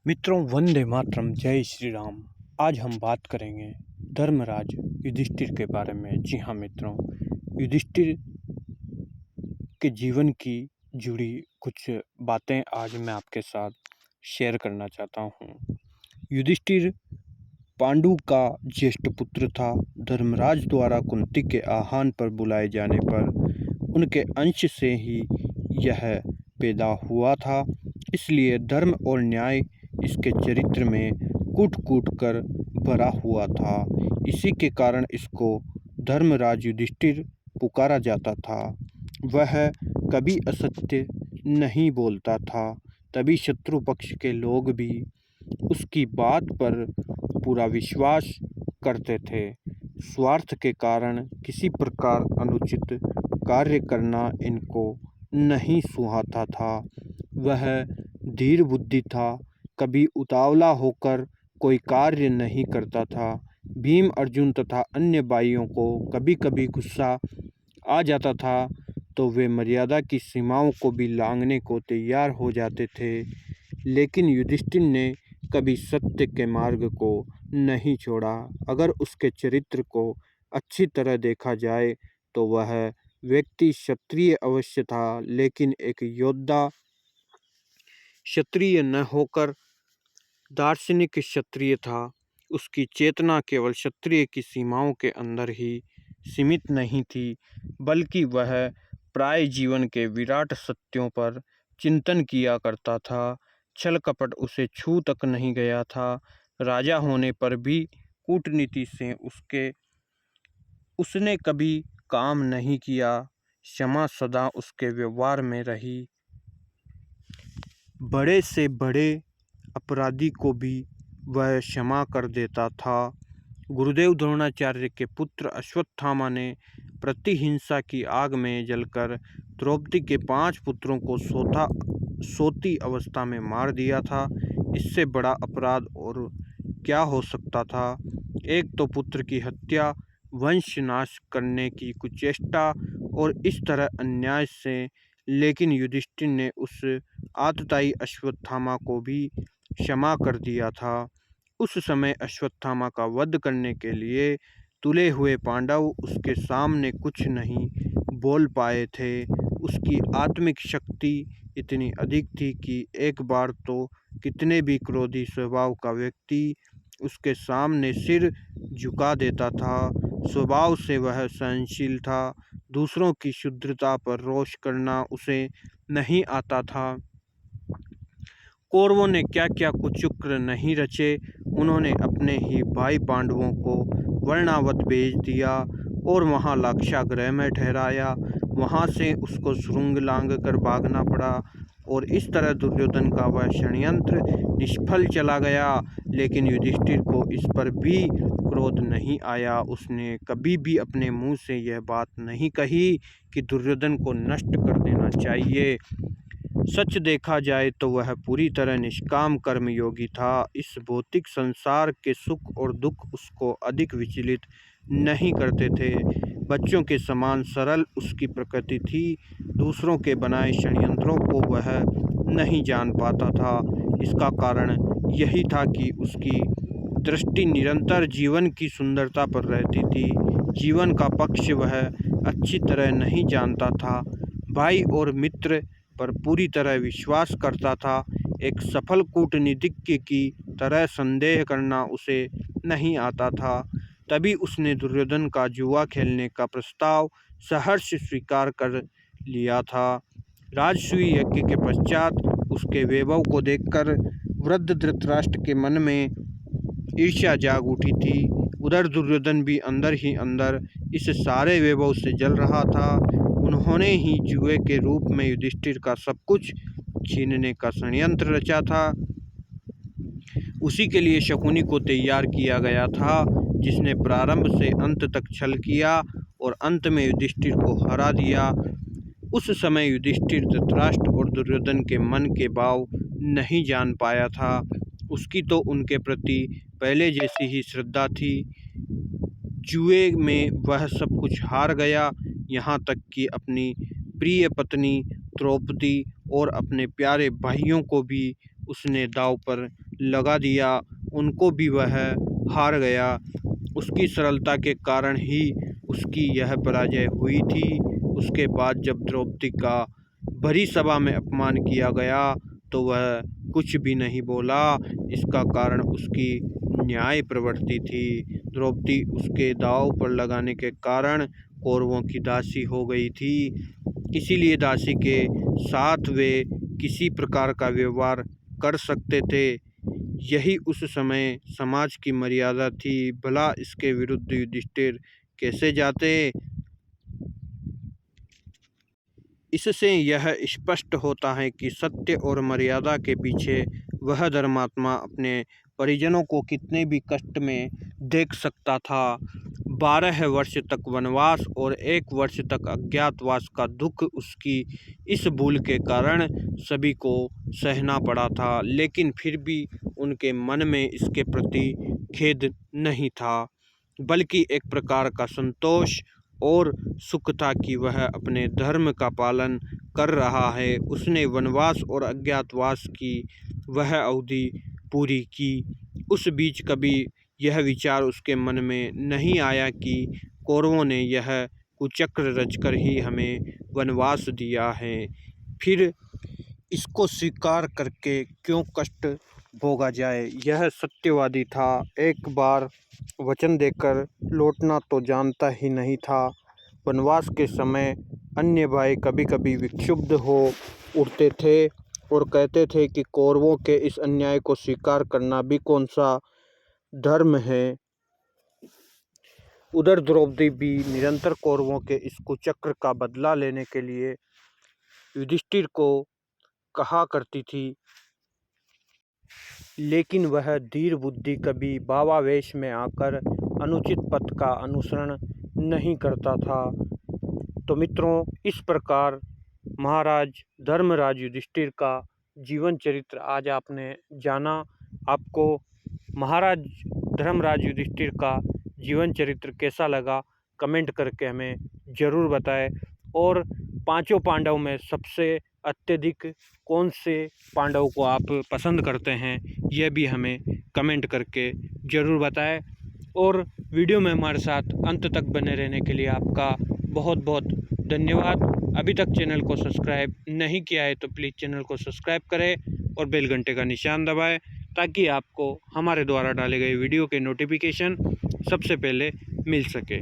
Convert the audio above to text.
मित्रों, वंदे मातरम, जय श्री राम। आज हम बात करेंगे धर्मराज युधिष्ठिर के बारे में। जी हाँ मित्रों, युधिष्ठिर के जीवन की जुड़ी कुछ बातें आज मैं आपके साथ शेयर करना चाहता हूँ। युधिष्ठिर पांडु का ज्येष्ठ पुत्र था। धर्मराज द्वारा कुंती के आह्वान पर बुलाए जाने पर उनके अंश से ही यह पैदा हुआ था, इसलिए धर्म और न्याय इसके चरित्र में कूट-कूट कर भरा हुआ था। इसी के कारण इसको धर्मराज युधिष्ठिर पुकारा जाता था। वह कभी असत्य नहीं बोलता था, तभी शत्रु पक्ष के लोग भी उसकी बात पर पूरा विश्वास करते थे। स्वार्थ के कारण किसी प्रकार अनुचित कार्य करना इनको नहीं सुहाता था। वह धीर बुद्धि था, कभी उतावला होकर कोई कार्य नहीं करता था। भीम, अर्जुन तथा अन्य भाइयों को कभी-कभी गुस्सा आ जाता था तो वे मर्यादा की सीमाओं को भी लांघने को तैयार हो जाते थे, लेकिन युधिष्ठिर ने कभी सत्य के मार्ग को नहीं छोड़ा। अगर उसके चरित्र को अच्छी तरह देखा जाए तो वह व्यक्ति क्षत्रिय अवश्य था, लेकिन एक योद्धा क्षत्रिय न होकर दार्शनिक क्षत्रिय था। उसकी चेतना केवल क्षत्रिय की सीमाओं के अंदर ही सीमित नहीं थी, बल्कि वह प्राय जीवन के विराट सत्यों पर चिंतन किया करता था। छल कपट उसे छू तक नहीं गया था। राजा होने पर भी कूटनीति से उसने कभी काम नहीं किया। क्षमा सदा उसके व्यवहार में रही। बड़े से बड़े अपराधी को भी वह क्षमा कर देता था। गुरुदेव द्रोणाचार्य के पुत्र अश्वत्थामा ने प्रतिहिंसा की आग में जलकर द्रौपदी के 5 पुत्रों को सोती अवस्था में मार दिया था। इससे बड़ा अपराध और क्या हो सकता था। एक तो पुत्र की हत्या, वंश नाश करने की कुचेष्टा और इस तरह अन्याय से, लेकिन युधिष्ठिर ने उस आतताई अश्वत्थामा को भी क्षमा कर दिया था। उस समय अश्वत्थामा का वध करने के लिए तुले हुए पांडव उसके सामने कुछ नहीं बोल पाए थे। उसकी आत्मिक शक्ति इतनी अधिक थी कि एक बार तो कितने भी क्रोधी स्वभाव का व्यक्ति उसके सामने सिर झुका देता था। स्वभाव से वह सहनशील था। दूसरों की शुद्धता पर रोष करना उसे नहीं आता था। कौरवों ने क्या क्या कुचक्र नहीं रचे। उन्होंने अपने ही भाई पांडवों को वर्णावत भेज दिया और वहां लाक्षागृह में ठहराया। वहां से उसको सुरंग लांघ कर भागना पड़ा और इस तरह दुर्योधन का वह षड्यंत्र निष्फल चला गया। लेकिन युधिष्ठिर को इस पर भी क्रोध नहीं आया। उसने कभी भी अपने मुंह से यह बात नहीं कही कि दुर्योधन को नष्ट कर देना चाहिए। सच देखा जाए तो वह पूरी तरह निष्काम कर्मयोगी था। इस भौतिक संसार के सुख और दुख उसको अधिक विचलित नहीं करते थे। बच्चों के समान सरल उसकी प्रकृति थी। दूसरों के बनाए षड्यंत्रों को वह नहीं जान पाता था। इसका कारण यही था कि उसकी दृष्टि निरंतर जीवन की सुंदरता पर रहती थी। जीवन का पक्ष वह अच्छी तरह नहीं जानता था। भाई और मित्र पर पूरी तरह विश्वास करता था। एक सफल कूटनीतिज्ञ की तरह संदेह करना उसे नहीं आता था। तभी उसने दुर्योधन का जुआ खेलने का प्रस्ताव सहर्ष स्वीकार कर लिया था। राजसूय यज्ञ के पश्चात उसके वैभव को देखकर वृद्ध धृतराष्ट्र के मन में ईर्ष्या जाग उठी थी। उधर दुर्योधन भी अंदर ही अंदर इस सारे वैभव से जल रहा था। उन्होंने ही जुए के रूप में युधिष्ठिर का सब कुछ छीनने का षड्यंत्र रचा था। उसी के लिए शकुनी को तैयार किया गया था, जिसने प्रारंभ से अंत तक छल किया और अंत में युधिष्ठिर को हरा दिया। उस समय युधिष्ठिर धृतराष्ट्र और दुर्योधन के मन के भाव नहीं जान पाया था। उसकी तो उनके प्रति पहले जैसी ही श्रद्धा थी। जुए में वह सब कुछ हार गया, यहाँ तक कि अपनी प्रिय पत्नी द्रौपदी और अपने प्यारे भाइयों को भी उसने दांव पर लगा दिया, उनको भी वह हार गया। उसकी सरलता के कारण ही उसकी यह पराजय हुई थी। उसके बाद जब द्रौपदी का भरी सभा में अपमान किया गया तो वह कुछ भी नहीं बोला। इसका कारण उसकी न्याय प्रवृत्ति थी। द्रौपदी उसके दांव पर लगाने के कारण कौरवों की दासी हो गई थी। इसीलिए दासी के साथ वे किसी प्रकार का व्यवहार कर सकते थे। यही उस समय समाज की मर्यादा थी। भला इसके विरुद्ध युधिष्ठिर कैसे जाते? इससे यह स्पष्ट होता है कि सत्य और मर्यादा के पीछे वह धर्मात्मा अपने परिजनों को कितने भी कष्ट में देख सकता था। 12 वर्ष तक वनवास और 1 वर्ष तक अज्ञातवास का दुख उसकी इस भूल के कारण सभी को सहना पड़ा था, लेकिन फिर भी उनके मन में इसके प्रति खेद नहीं था, बल्कि एक प्रकार का संतोष और सुख था कि वह अपने धर्म का पालन कर रहा है। उसने वनवास और अज्ञातवास की वह अवधि पूरी की। उस बीच कभी यह विचार उसके मन में नहीं आया कि कौरवों ने यह कुचक्र रचकर ही हमें वनवास दिया है, फिर इसको स्वीकार करके क्यों कष्ट भोगा जाए। यह सत्यवादी था। एक बार वचन देकर लौटना तो जानता ही नहीं था। वनवास के समय अन्य भाई कभी कभी विक्षुब्ध हो उठते थे और कहते थे कि कौरवों के इस अन्याय को स्वीकार करना भी कौन सा धर्म है। उधर द्रौपदी भी निरंतर कौरवों के इस कुचक्र का बदला लेने के लिए युधिष्ठिर को कहा करती थी, लेकिन वह धीर बुद्धि कभी भावावेश में आकर अनुचित पथ का अनुसरण नहीं करता था। तो मित्रों, इस प्रकार महाराज धर्मराज युधिष्ठिर का जीवन चरित्र आज आपने जाना। आपको महाराज धर्मराज युधिष्ठिर का जीवन चरित्र कैसा लगा कमेंट करके हमें ज़रूर बताएं। और पांचों पांडव में सबसे अत्यधिक कौन से पांडव को आप पसंद करते हैं, यह भी हमें कमेंट करके ज़रूर बताएं। और वीडियो में हमारे साथ अंत तक बने रहने के लिए आपका बहुत बहुत धन्यवाद। अभी तक चैनल को सब्सक्राइब नहीं किया है तो प्लीज़ चैनल को सब्सक्राइब करें और बेल घंटे का निशान दबाएं, ताकि आपको हमारे द्वारा डाले गए वीडियो के नोटिफिकेशन सबसे पहले मिल सके।